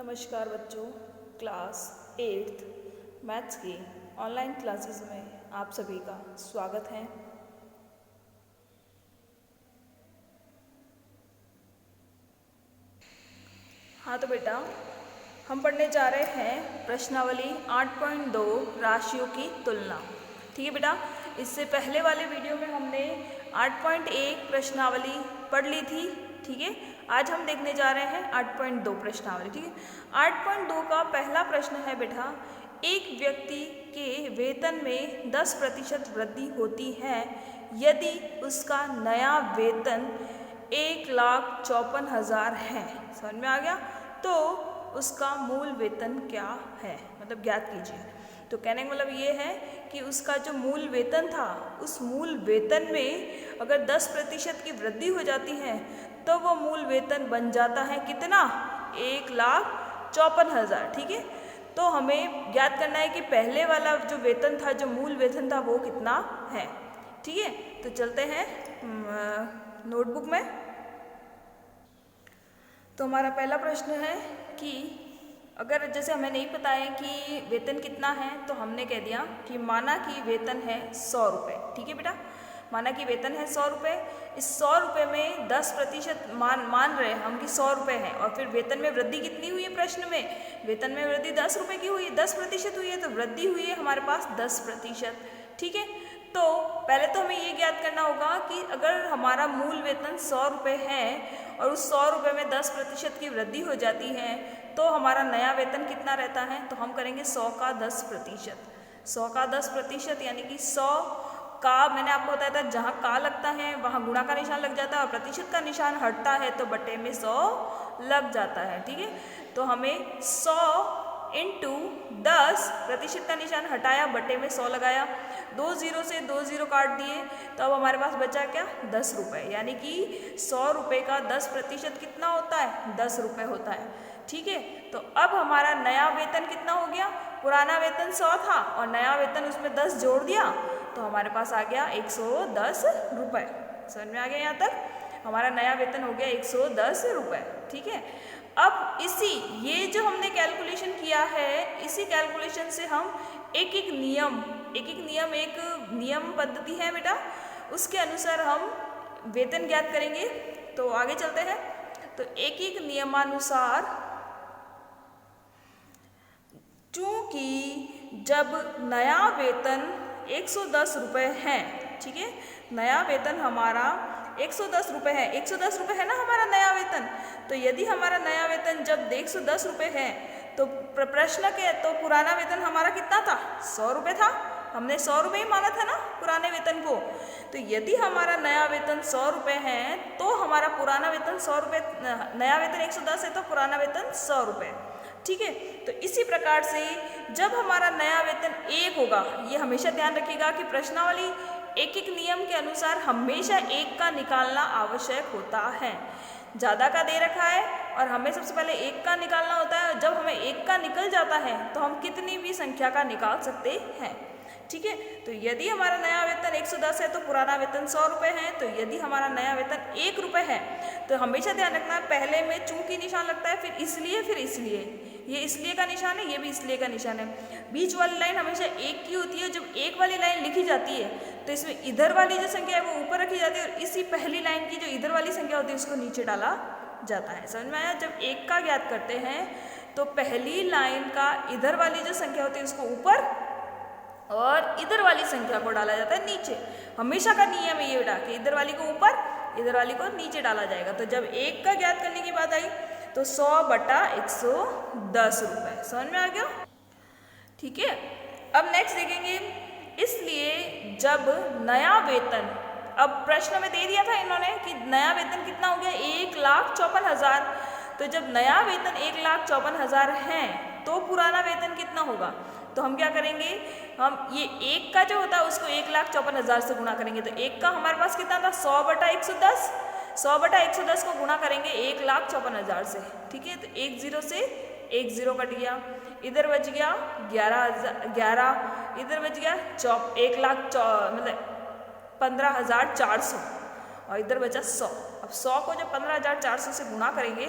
नमस्कार बच्चों, class 8th maths की ऑनलाइन क्लासेस में आप सभी का स्वागत है। हाँ तो बेटा, हम पढ़ने जा रहे हैं प्रश्नावली 8.2 राशियों की तुलना। ठीक है बेटा, इससे पहले वाले वीडियो में हमने 8.1 प्रश्नावली पढ़ ली थी। ठीक है, आज हम देखने जा रहे हैं 8.2 प्रश्नावली। ठीक है, 8.2 का पहला प्रश्न है बेटा, एक व्यक्ति के वेतन में 10% वृद्धि होती है यदि उसका नया वेतन 1,54,000 है। समझ में आ गया? तो उसका मूल वेतन क्या है, मतलब ज्ञात कीजिए। तो कहने का मतलब ये है कि उसका जो मूल वेतन था, उस मूल वेतन में अगर 10% की वृद्धि हो जाती है तो वो मूल वेतन बन जाता है कितना? 1,54,000। ठीक है, तो हमें ज्ञात करना है कि पहले वाला जो वेतन था, जो मूल वेतन था, वो कितना है। ठीक है, तो चलते हैं नोटबुक में। तो हमारा पहला प्रश्न है कि अगर जैसे हमें नहीं पता है कि वेतन कितना है, तो हमने कह दिया कि माना कि वेतन है 100 रुपये। ठीक है बेटा, माना कि वेतन है 100 रुपये। इस 100 रुपये में 10% मान रहे हम कि 100 रुपये है, और फिर वेतन में वृद्धि कितनी हुई है? प्रश्न में वेतन में वृद्धि 10 रुपये की हुई है, 10% हुई है, तो वृद्धि हुई है हमारे पास 10%। ठीक है, तो पहले तो हमें ये ज्ञात करना होगा कि अगर हमारा मूल वेतन 100 रुपये है और उस 100 रुपये में 10% की वृद्धि हो जाती है तो हमारा नया वेतन कितना रहता है? तो हम करेंगे 100 का 10%। 100 का 10% यानी कि 100 का, मैंने आपको बताया था जहाँ का लगता है वहाँ गुणा का निशान लग जाता है, और प्रतिशत का निशान हटता है तो बटे में 100 लग जाता है। ठीक है, तो हमें 100 इंटू 10, प्रतिशत का निशान हटाया, बटे में 100 लगाया, 2 जीरो से 2 जीरो काट दिए, तो अब हमारे पास बचा क्या? 10 रुपये। यानी कि 100 रुपये का 10% कितना होता है? 10 रुपये होता है। ठीक है, तो अब हमारा नया वेतन कितना हो गया? पुराना वेतन 100 था और नया वेतन उसमें 10 जोड़ दिया, तो हमारे पास आ गया 110 रुपये। समझ में आ गया? यहाँ तक हमारा नया वेतन हो गया 110 रुपये। ठीक है, अब ये जो हमने कैलकुलेशन किया है, इसी कैलकुलेशन से हम एक नियम पद्धति है बेटा, उसके अनुसार हम वेतन ज्ञात करेंगे। तो आगे चलते हैं। तो एक नियमानुसार, चूंकि जब नया वेतन 110 रुपये है, ठीक है, नया वेतन हमारा 110 रुपये है, 110 रुपये है ना हमारा नया वेतन। तो यदि हमारा नया वेतन जब 110 रुपये है तो प्रश्न के तो पुराना वेतन हमारा कितना था? 100 रुपये था। हमने 100 रुपये ही माना था ना पुराने वेतन को। तो यदि हमारा नया वेतन 100 रुपये है तो हमारा पुराना वेतन 100 रुपये, नया वेतन 110 है तो पुराना वेतन 100 रुपये। ठीक है, तो इसी प्रकार से जब हमारा नया वेतन 1 होगा, ये हमेशा ध्यान रखिएगा कि प्रश्नावली एक नियम के अनुसार हमेशा 1 का निकालना आवश्यक होता है। ज़्यादा का दे रखा है और हमें सबसे पहले 1 का निकालना होता है, और जब हमें 1 का निकल जाता है तो हम कितनी भी संख्या का निकाल सकते हैं। ठीक है, तो यदि हमारा नया वेतन 110 है तो पुराना वेतन 100 रुपये है। तो यदि हमारा नया वेतन 1 रुपये है तो हमेशा ध्यान रखना है, पहले में चूंकि निशान लगता है, फिर इसलिए, ये इसलिए का निशान है, ये भी इसलिए का निशान है। बीच वाली लाइन हमेशा 1 की होती है। जब 1 वाली लाइन लिखी जाती है तो इसमें इधर वाली जो संख्या है वो ऊपर रखी जाती है, और इसी पहली लाइन की जो इधर वाली संख्या होती है उसको नीचे डाला जाता है। समझ में आया? जब 1 का ज्ञात करते हैं तो पहली लाइन का इधर वाली जो संख्या होती है उसको ऊपर और इधर वाली संख्या को डाला जाता है नीचे। हमेशा का नियम है ये बेटा कि इधर वाली को ऊपर, इधर वाली को नीचे डाला जाएगा। तो जब 1 का ज्ञात करने की बात आई तो 100 बटा 110 रुपये। समझ में आ गया? ठीक है, अब नेक्स्ट देखेंगे। इसलिए जब नया वेतन, अब प्रश्न में दे दिया था इन्होंने कि नया वेतन कितना हो गया? 1,54,000। तो जब नया वेतन 1,54,000 है तो पुराना वेतन कितना होगा? तो हम क्या करेंगे, हम ये 1 का जो होता है उसको 1,54,000 से गुणा करेंगे। तो 1 का हमारे पास कितना था? 100 बटा 110। 100 बटा 110 को गुणा करेंगे 1,54,000 से। ठीक है, तो 1 जीरो से 1 जीरो कट गया, इधर बच गया 11, इधर बच गया 15,400, और इधर बचा 100। अब 100 को जब 15,400 से गुणा करेंगे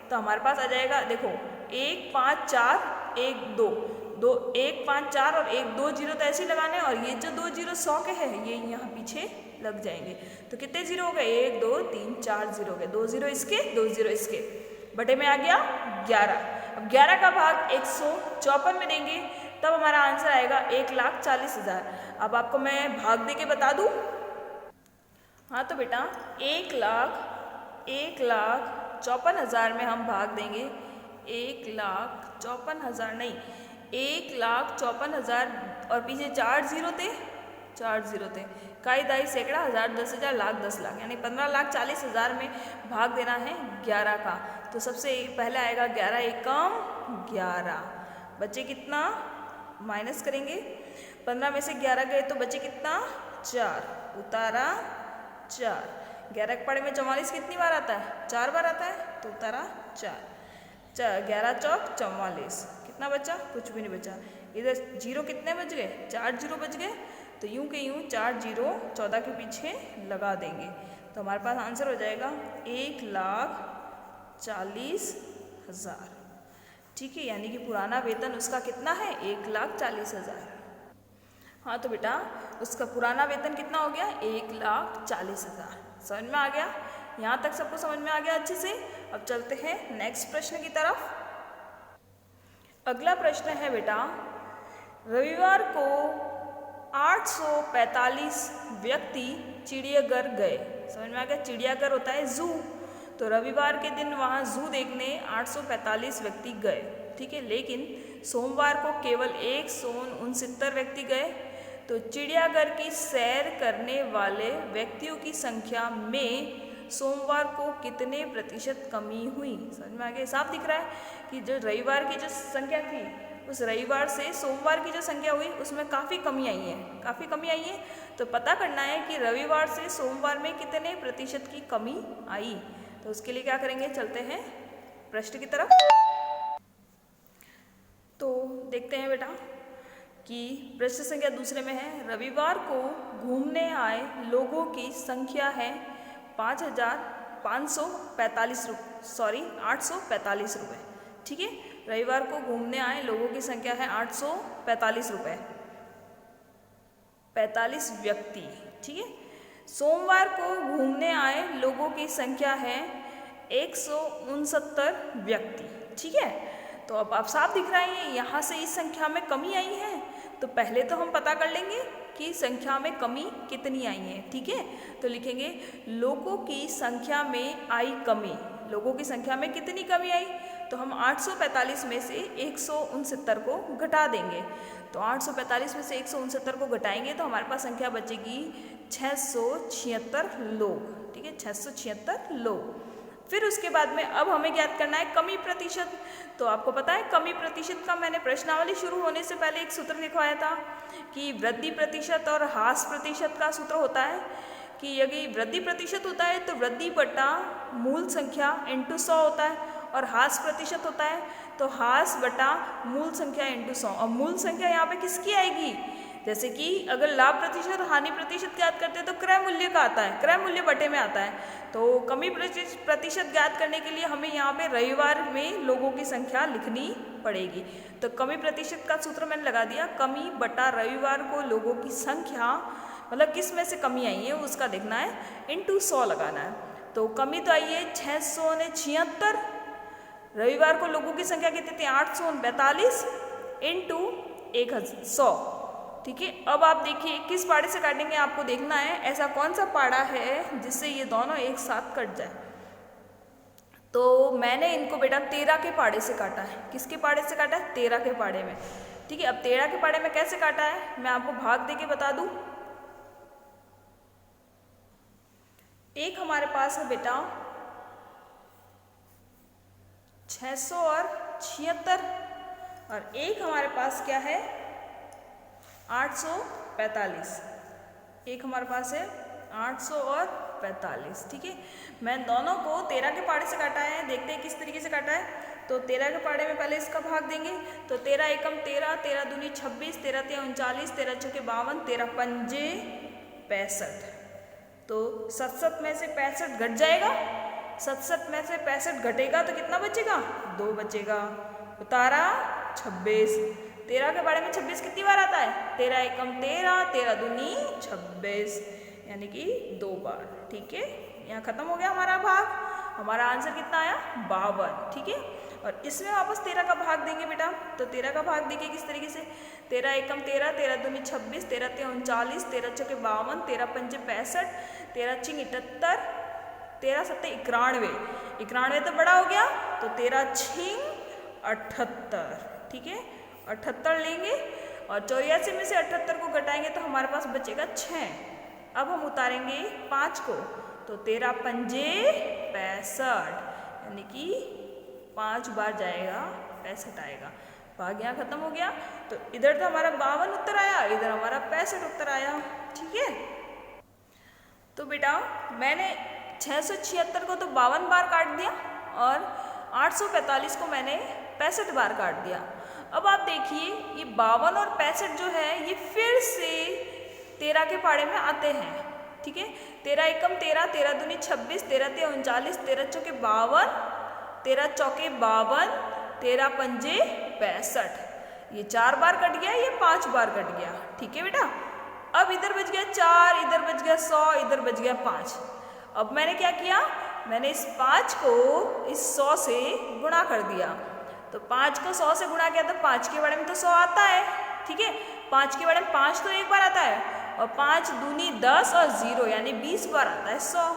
तो हमारे पास आ जाएगा, देखो 1 5 4 1 2 2 1 5 4 और 1 2 जीरो तो ऐसे ही लगाने हैं, और ये जो 2 जीरो 100 के हैं ये यहाँ पीछे लग जाएंगे। तो कितने जीरो हो गए, 1 2 3 4 जीरो हो गए, 2 जीरो इसके 2 जीरो इसके, बटे में आ गया 11। अब 11 का भाग 154 में देंगे तब हमारा आंसर आएगा 1,40,000। अब आपको मैं भाग दे के बता दूँ। हाँ तो बेटा 1,54,000 में हम भाग देंगे, 1,54,000 नहीं, 1,54,000 और पीछे 4 जीरो थे, 4 जीरो थे, काई दाई सैकड़ा, हज़ार, 10,000, लाख, 10 लाख, यानी 15,40,000 में भाग देना है 11 का। तो सबसे पहले आएगा 11 एकम 11, बचे कितना, माइनस करेंगे, 15 में से 11 गए तो बचे कितना, 4, उतारा 4, 11 के पढ़े में 44 कितनी बार आता है, 4 बार आता है, तो उतारा 4, 11 चौक 44, कितना बचा, कुछ भी नहीं बचा। इधर जीरो कितने बच गए, 4 जीरो बच गए, तो यूं के यूं 4 जीरो 14 के पीछे लगा देंगे, तो हमारे पास आंसर हो जाएगा 1,40,000। ठीक है, यानी कि पुराना वेतन उसका कितना है, 1,40,000। हाँ तो बेटा उसका पुराना वेतन कितना हो गया, 1,40,000। समझ में आ गया, यहाँ तक सबको समझ में आ गया अच्छे से। अब चलते हैं नेक्स्ट प्रश्न की तरफ। अगला प्रश्न है बेटा, रविवार को 845 व्यक्ति चिड़ियाघर गए। समझ में आ गया, चिड़ियाघर होता है जू, तो रविवार के दिन वहाँ जू देखने 845 व्यक्ति गए। ठीक है, लेकिन सोमवार को केवल 169 व्यक्ति गए। तो चिड़ियाघर की सैर करने वाले व्यक्तियों की संख्या में सोमवार को कितने प्रतिशत कमी हुई। समझ में आ गया, साफ दिख रहा है कि जो रविवार की जो संख्या थी उस रविवार से सोमवार की जो संख्या हुई उसमें काफ़ी कमी आई है, काफ़ी कमी आई है। तो पता करना है कि रविवार से सोमवार में कितने प्रतिशत की कमी आई। तो उसके लिए क्या करेंगे, चलते हैं प्रश्न की तरफ। तो देखते हैं बेटा कि प्रश्न संख्या दूसरे में है, रविवार को घूमने आए लोगों की संख्या है 845 रुपये। ठीक है, रविवार को घूमने आए लोगों की संख्या है 845 रुपये, 45 व्यक्ति। ठीक है, सोमवार को घूमने आए लोगों की संख्या है 169 व्यक्ति। ठीक है, तो अब आप साफ दिख रहा है यहाँ से इस संख्या में कमी आई है। तो पहले तो हम पता कर लेंगे कि संख्या में कमी कितनी आई है। ठीक है, तो लिखेंगे लोगों की संख्या में आई कमी, लोगों की संख्या में कितनी कमी आई। तो हम 845 में से 169 को घटा देंगे। तो 845 में से 169 को घटाएंगे तो हमारे पास संख्या बचेगी 676 लोग। ठीक है, 676 लोग। फिर उसके बाद में अब हमें ज्ञात करना है कमी प्रतिशत। तो आपको पता है कमी प्रतिशत का मैंने प्रश्नावली शुरू होने से पहले एक सूत्र लिखवाया था कि वृद्धि प्रतिशत और ह्रास प्रतिशत का सूत्र होता है कि यदि वृद्धि प्रतिशत होता है तो वृद्धि बटा मूल संख्या इंटू 100 होता है, और ह्रास प्रतिशत होता है तो ह्रास बटा मूल संख्या इंटू 100। और मूल संख्या यहाँ पे किसकी आएगी, जैसे कि अगर लाभ प्रतिशत और हानि प्रतिशत ज्ञात करते हैं तो क्रय मूल्य का आता है, क्रय मूल्य बटे में आता है। तो कमी प्रतिशत ज्ञात करने के लिए हमें यहाँ पे रविवार में लोगों की संख्या लिखनी पड़ेगी। तो कमी प्रतिशत का सूत्र मैंने लगा दिया, कमी बटा रविवार को लोगों की संख्या, मतलब किस में से कमी आई है उसका देखना है, इंटू 100 लगाना है। तो कमी तो आई है 676, रविवार को लोगों की संख्या कितनी थी 845 इंटू 100। ठीक है, अब आप देखिए किस पाड़े से काटेंगे, आपको देखना है ऐसा कौन सा पाड़ा है जिससे ये दोनों एक साथ कट जाए। तो मैंने इनको बेटा 13 के पाड़े से काटा है। किसके पाड़े से काटा है, 13 के पाड़े में। ठीक है, अब 13 के पाड़े में कैसे काटा है मैं आपको भाग दे के बता दूं। एक हमारे पास है बेटा 676 और एक हमारे पास क्या है 845। एक हमारे पास है 845। ठीक है, मैं दोनों को 13 के पाड़े से काटा है, देखते हैं किस तरीके से काटा है। तो 13 के पाड़े में पहले इसका भाग देंगे। तो 13 एकम 13, 13 दूनी 26, 13 तिया 39, 13 चौके 52, 13 पंजे 65। तो 67 में से 65 घट जाएगा, 67 में से 65 घटेगा तो कितना बचेगा? 2 बचेगा। उतारा 26। 13 के बारे में 26 कितनी बार आता है? 13 एकम 13, 13 दूनी 26, यानी कि 2 बार। ठीक है, यहाँ खत्म हो गया हमारा भाग। हमारा आंसर कितना आया? 52। ठीक है, और इसमें वापस 13 का भाग देंगे बेटा। तो 13 का भाग देखिए किस तरीके से। 13 एकम 13, 13 दूनी 26, 13 तिया 39, 13 चौके 52, 13 पंजे 65, 13 छिंग 78, 13 सत्ते 91। 91 तो बड़ा हो गया, तो 13 छिंग 78। ठीक है, 78 लेंगे और 84 में से 78 को घटाएंगे तो हमारे पास बचेगा 6। अब हम उतारेंगे 5 को, तो 13 पंजे 65, यानी कि 5 बार जाएगा 65 आएगा। भाग यहाँ खत्म हो गया। तो इधर तो हमारा 52 उत्तर आया, इधर हमारा 65 उत्तर आया। ठीक है, तो बेटा मैंने 676 को तो 52 बार काट दिया और 845 को मैंने 65 बार काट दिया। अब आप देखिए ये 52 और 65 जो है ये फिर से 13 के पाड़े में आते हैं। ठीक है, 13 एकम 13, 13 दूनी 26, 13 तिया 39, 13 चौके 52, 13 चौके 52, 13 पंजे 65। ये 4 बार कट गया, ये 5 बार कट गया। ठीक है बेटा, अब इधर बच गया 4, इधर बच गया 100, इधर बच गया 5। अब मैंने क्या किया? मैंने इस 5 को इस 100 से गुणा कर दिया। तो 5 को 100 से गुणा किया तो 5 के बारे में तो 100 आता है। ठीक है, 5 के बारे में 5 तो एक बार आता है, और 5 दूनी 10 और 0 यानी 20 बार आता है 100।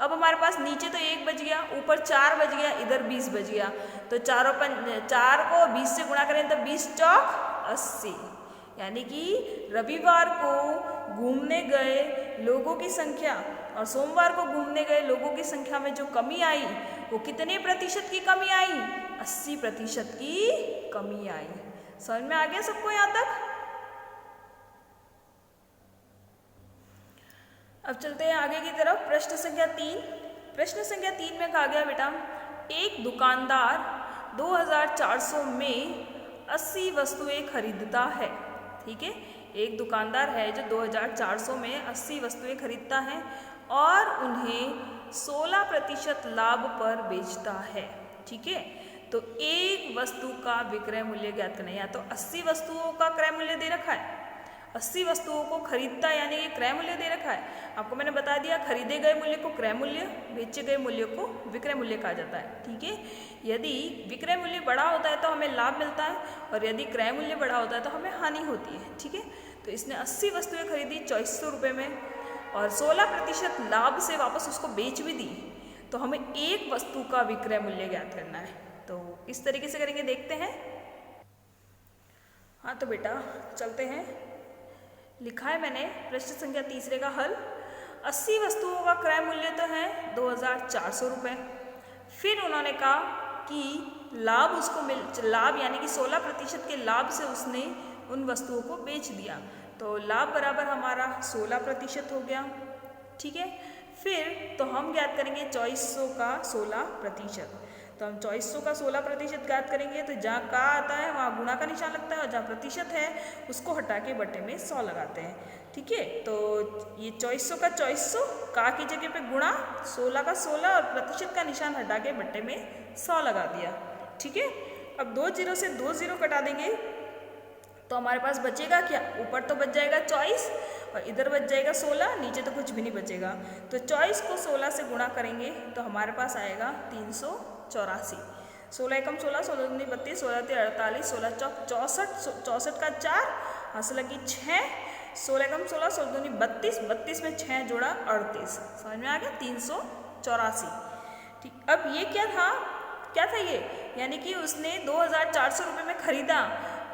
अब हमारे पास नीचे तो 1 बच गया, ऊपर 4 बच गया, इधर 20 बच गया। तो 4 को 20 से गुणा करें तो 20 चौक 80, यानी कि रविवार को घूमने गए लोगों की संख्या और सोमवार को घूमने गए लोगों की संख्या में जो कमी आई वो कितने प्रतिशत की कमी आई? 80% की कमी आई। समझ में आ गया सबको यहाँ तक? अब चलते हैं आगे की तरफ। प्रश्न संख्या 3। प्रश्न संख्या 3 में कहा गया बेटा, एक दुकानदार 2400 में 80 वस्तुएं खरीदता है। ठीक है, एक दुकानदार है जो 2400 में 80 वस्तुएं खरीदता है और उन्हें 16% लाभ पर बेचता है। ठीक है, तो एक वस्तु का विक्रय मूल्य ज्ञात करना है। या तो 80 वस्तुओं का क्रय मूल्य दे रखा है, 80 वस्तुओं को खरीदता है यानी कि क्रय मूल्य दे रखा है। आपको मैंने बता दिया खरीदे गए मूल्य को क्रय मूल्य, बेचे गए मूल्य को विक्रय मूल्य कहा जाता है। ठीक है, यदि विक्रय मूल्य बड़ा होता है तो हमें लाभ मिलता है और यदि क्रय मूल्य बड़ा होता है तो हमें हानि होती है। ठीक है, तो इसने 80 वस्तुएं खरीदी 2400 रुपये में और 16% लाभ से वापस उसको बेच भी दी, तो हमें एक वस्तु का विक्रय मूल्य ज्ञात करना है। तो किस तरीके से करेंगे देखते हैं। हाँ तो बेटा चलते हैं। लिखा है मैंने प्रश्न संख्या 3 का हल। 80 वस्तुओं का क्रय मूल्य तो है 2400 रुपये। फिर उन्होंने कहा कि लाभ उसको लाभ यानी कि 16% के लाभ से उसने उन वस्तुओं को बेच दिया, तो लाभ बराबर हमारा 16% हो गया। ठीक है, फिर तो हम ज्ञात करेंगे 2400 का 16%। तो हम 2400 का 16% ज्ञात करेंगे तो जहाँ का आता है वहाँ गुणा का निशान लगता है और जहाँ प्रतिशत है उसको हटा के बट्टे में 100 लगाते हैं। ठीक है, तो ये 2400 का 2400 का की जगह पे गुणा, 16 का 16 और प्रतिशत का निशान हटा के बट्टे में 100 लगा दिया। ठीक है, अब 2 0 से 2 0 कटा देंगे तो हमारे पास बचेगा क्या? ऊपर तो बच जाएगा 24 और इधर बच जाएगा 16, नीचे तो कुछ भी नहीं बचेगा। तो 24 को 16 से गुणा करेंगे तो हमारे पास आएगा 384। 16 एकम 16, 16 दूनी 32, 16 तिया 48, 16 चौक 64, 64 का 4, हाथ लगी 6, 16 एकम 16, 16 दूनी 32, 32 में 6 जोड़ा 38। समझ में आ गया? 384। ठीक, अब ये क्या था ये? यानी कि उसने 2400 रुपये में खरीदा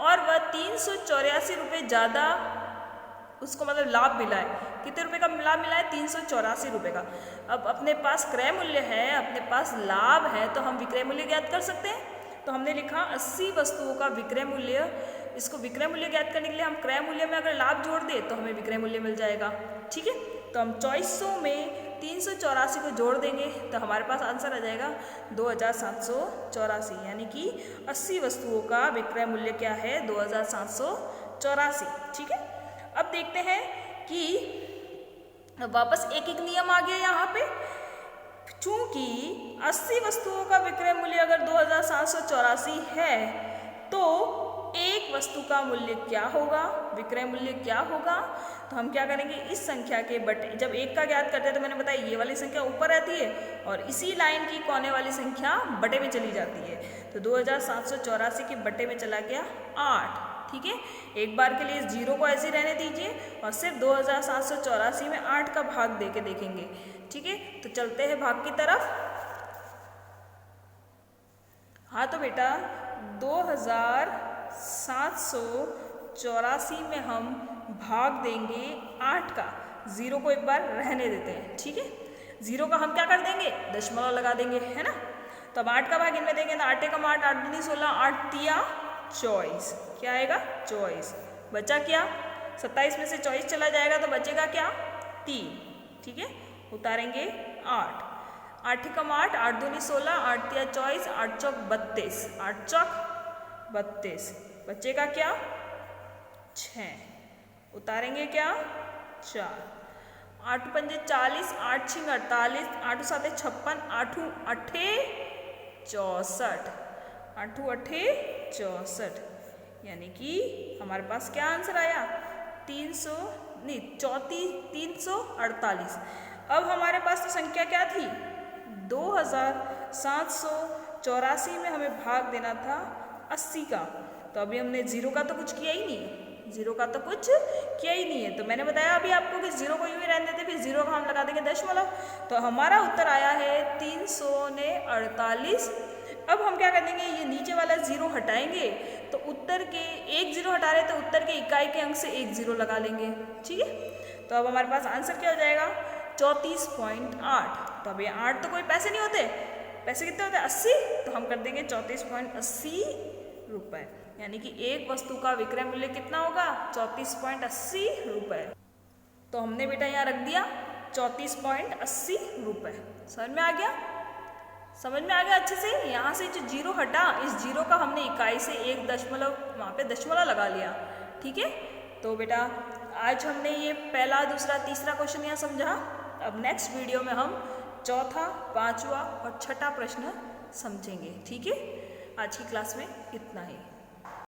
और वह 384 रुपये ज़्यादा उसको मतलब लाभ मिला है। कितने रुपए का लाभ मिला है? 384 रुपये का। अब अपने पास क्रय मूल्य है, अपने पास लाभ है, तो हम विक्रय मूल्य ज्ञात कर सकते हैं। तो हमने लिखा 80 वस्तुओं का विक्रय मूल्य। इसको विक्रय मूल्य ज्ञात करने के लिए हम क्रय मूल्य में अगर लाभ जोड़ दें तो हमें विक्रय मूल्य मिल जाएगा। ठीक है, तो हम 2400 में 384 को जोड़ देंगे तो हमारे पास आंसर आ जाएगा 2784, यानी कि 80 वस्तुओं का विक्रय मूल्य क्या है? 2784। ठीक है, अब देखते हैं कि वापस एक एक नियम आ गया यहाँ पे। चूंकि 80 वस्तुओं का विक्रय मूल्य अगर 2784 है तो एक वस्तु का मूल्य क्या होगा, विक्रय मूल्य क्या होगा। तो हम क्या करेंगे, इस संख्या के बटे, जब एक का ज्ञात करते हैं तो मैंने बताया ये वाली संख्या ऊपर रहती है और इसी लाइन की कोने वाली संख्या बटे में चली जाती है। तो 2784 के बटे में चला गया 8। ठीक है, एक बार के लिए इस जीरो को ऐसे ही रहने दीजिए और सिर्फ 2784 में 8 का भाग दे के देखेंगे। ठीक है, तो चलते हैं भाग की तरफ। हाँ तो बेटा 2784 में हम भाग देंगे 8 का, जीरो को एक बार रहने देते हैं। ठीक है, जीरो का हम क्या कर देंगे, दशमलव लगा देंगे, है ना। तो अब 8 का भाग इनमें देंगे तो 8 कम 8, 8 दूनी 16, 8 तिया 24, क्या आएगा 24। बचा क्या, 27 में से 24 चला जाएगा तो बचेगा क्या 3। ठीक है, उतारेंगे 8, 8 कम 8, 8 दूनी 16, 8 तिया 24, 8 चौक 32, 8 चौक 32, बचेगा क्या 6, उतारेंगे क्या 4, 8 पंजे 40, 8 छिंग 48, 8 साते 56, 8 अट्ठे 64, 8 अट्ठे 64, यानी कि हमारे पास क्या आंसर आया 348। अब हमारे पास तो संख्या क्या थी 2784 में हमें भाग देना था 80 का। तो अभी हमने जीरो का तो कुछ किया ही नहीं है, जीरो का तो कुछ किया ही नहीं है। तो मैंने बताया अभी आपको कि जीरो को यूं ही रहने देते, फिर जीरो का हम लगा देंगे दशमलव। तो हमारा उत्तर आया है 348। अब हम क्या कर देंगे, ये नीचे वाला जीरो हटाएंगे तो उत्तर के एक जीरो हटा रहे तो उत्तर के इकाई के अंक से एक जीरो लगा लेंगे। ठीक है, तो अब हमारे पास आंसर क्या हो जाएगा 34.8। तो अब ये 8 तो कोई पैसे नहीं होते, पैसे कितने होते हैं 80, तो हम कर देंगे 34.80 रुपये, यानी कि एक वस्तु का विक्रय मूल्य कितना होगा 34.80 रुपये। तो हमने बेटा यहाँ रख दिया 34.80 रुपये। समझ में आ गया, समझ में आ गया अच्छे से। यहाँ से जो जीरो हटा, इस जीरो का हमने इकाई से एक दशमलव वहाँ पे दशमलव लगा लिया। ठीक है, तो बेटा आज हमने ये पहला, दूसरा, तीसरा क्वेश्चन यहाँ समझा। अब नेक्स्ट वीडियो में हम चौथा, पांचवा और छठा प्रश्न समझेंगे। ठीक है, आज की क्लास में इतना ही।